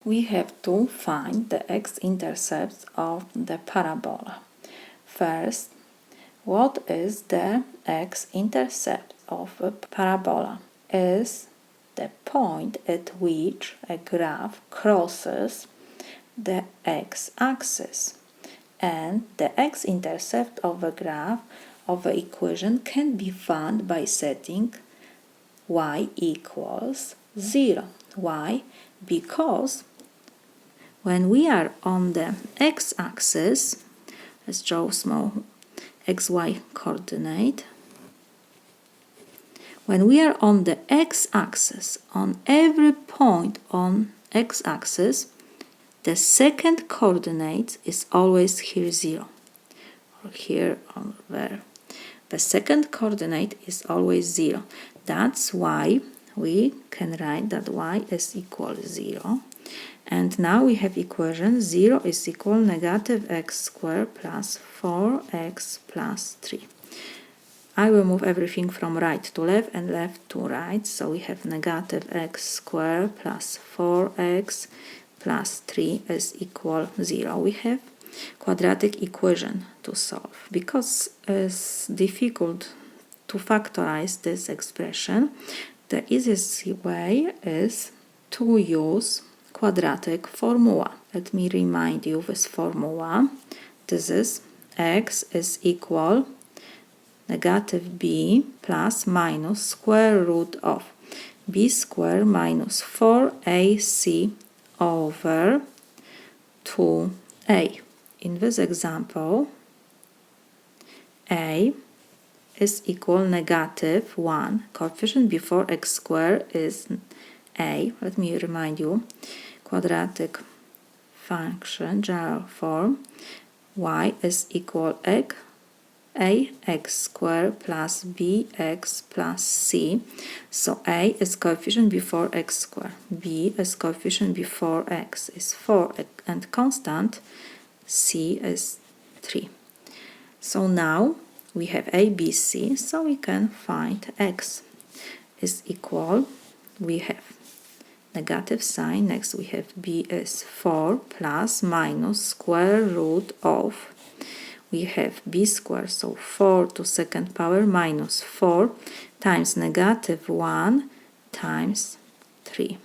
We have to find the x-intercepts of the parabola. First, what is the x-intercept of a parabola? Is the point at which a graph crosses the x-axis. And the x-intercept of a graph of the equation can be found by setting y equals 0. Why? Because when we are on the x-axis, let's draw a small xy coordinate. When we are on the x-axis, on every point on x-axis, the second coordinate is always here 0, or here or there. The second coordinate is always 0. That's why we can write that y is equal to 0. And now we have equation 0 is equal negative x squared plus 4x plus 3. I will move everything from right to left and left to right. So we have negative x squared plus 4x plus 3 is equal 0. We have quadratic equation to solve. Because it's difficult to factorize this expression, the easiest way is to use quadratic formula. Let me remind you this formula. This is x is equal negative b plus minus square root of b squared minus 4ac over 2a. In this example, a is equal negative 1. Coefficient before x squared is a. Let me remind you, quadratic function general form, y is equal ax squared plus bx plus c. So a is coefficient before x squared, b is coefficient before x is 4 and constant, c is 3. So now we have a, b, c, so we can find x is equal, we have negative sign, next we have b is 4 plus minus square root of, we have b squared, so 4 to second power minus 4 times negative 1 times 3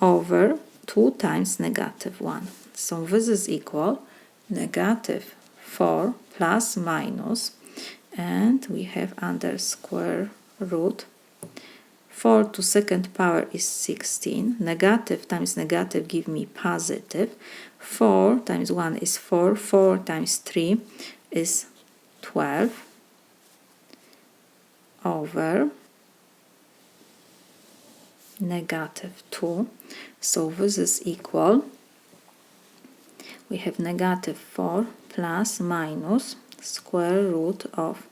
over 2 times negative 1. So this is equal negative 4 plus minus, and we have under square root 4 to second power is 16. Negative times negative give me positive. 4 times 1 is 4. 4 times 3 is 12 over negative 2. So this is equal, we have negative 4 plus minus square root of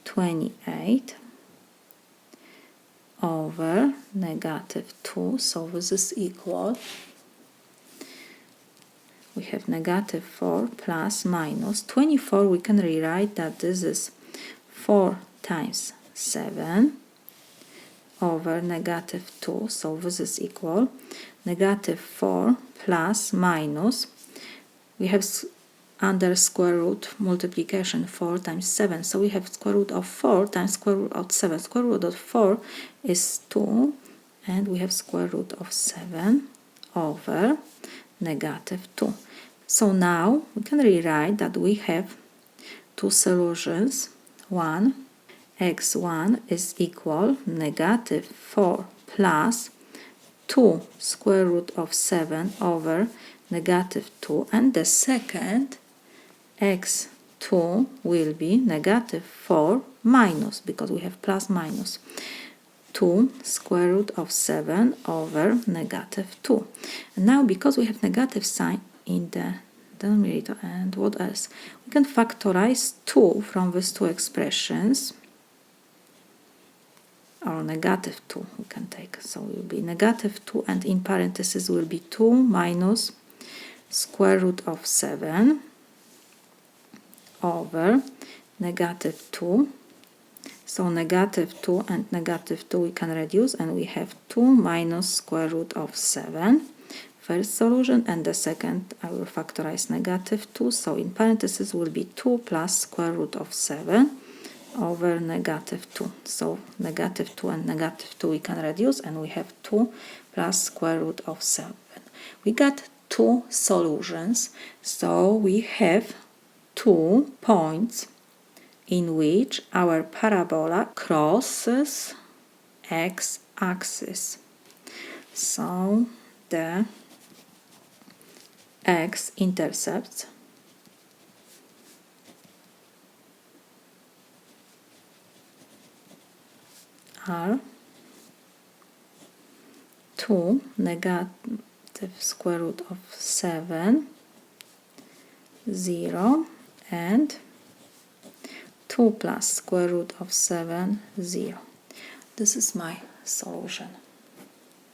28 over negative 2. So this is equal, we have negative 4 plus minus 24. We can rewrite that this is 4 times 7 over negative 2. So this is equal negative 4 plus minus, we have under square root multiplication 4 times 7. So we have square root of 4 times square root of 7. Square root of 4 is 2, and we have square root of 7 over negative 2. So now we can rewrite that we have two solutions. One, x1 is equal negative 4 plus 2 square root of 7 over negative 2, and the second, x2 will be negative 4 minus, because we have plus minus 2 square root of 7 over negative 2. And now because we have negative sign in the denominator, and what else? We can factorize 2 from these two expressions, or negative 2 we can take. So it will be negative 2, and in parentheses will be 2 minus square root of 7 over negative 2 So negative 2 and negative 2 we can reduce, and we have 2 minus square root of 7. First solution, and the second I will factorize negative 2, so in parentheses will be 2 plus square root of 7 over negative 2. So negative 2 and negative 2 we can reduce, and we have 2 plus square root of 7. We got two solutions, so we have 2 points in which our parabola crosses x-axis. So the x-intercepts are 2 negative square root of 7, 0, and 2 plus square root of 7, 0. This is my solution.